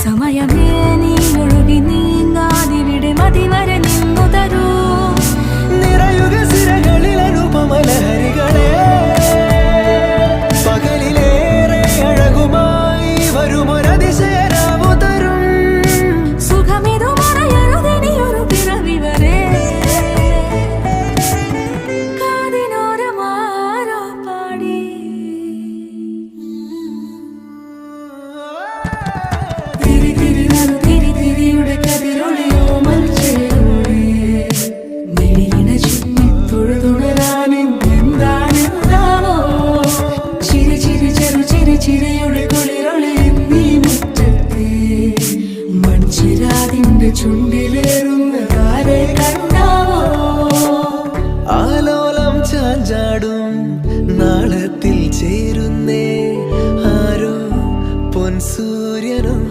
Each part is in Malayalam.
സമയമേ നീ ഒഴുകി നീങ്ങാതിവിടെ മതിവരെ നിന്നു തരൂ നിറയുക സിരകളിൽ അനുപമലഹരികളെ പകലിലേറെ അഴകുമായി വരുമൊരതിശയരാവു തരും സുഖമിതു മറയരുതിനിയൊരു പിറവി വരെ കാതിനോരമാരോ പാടി തിരിയുടെ കതിരൊളിയോ മൽച്ചേരോടെ മിഴിയിന ചുറ്റി തൊഴുതുണരാനെന്താണെന്താവോ ചിരി ചിരി ചെറു ചിരിയുടെ കുളിരൊളി നീ മുറ്റത്തെ മൺചിരാതിന്റെ ചുണ്ടിലേറുന്ന താരെ കണ്ടാവോ ആലോലം ചാഞ്ചാടും നാളത്തിൽ ചേരുന്നേ ആരോ പൊൻസൂര്യനും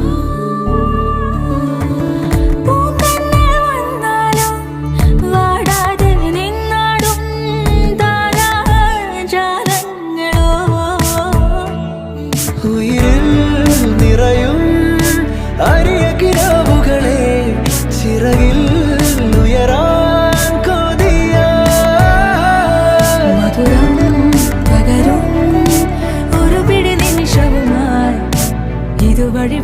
ഉയിരിൽ നിറയും അരിയ കിനാവുകളെ ചിറകിൽ ഉയരാൻ കൊതിയ മധുരം പകരും ഒരു പിടി നിമിഷവുമായി ഇതുവഴി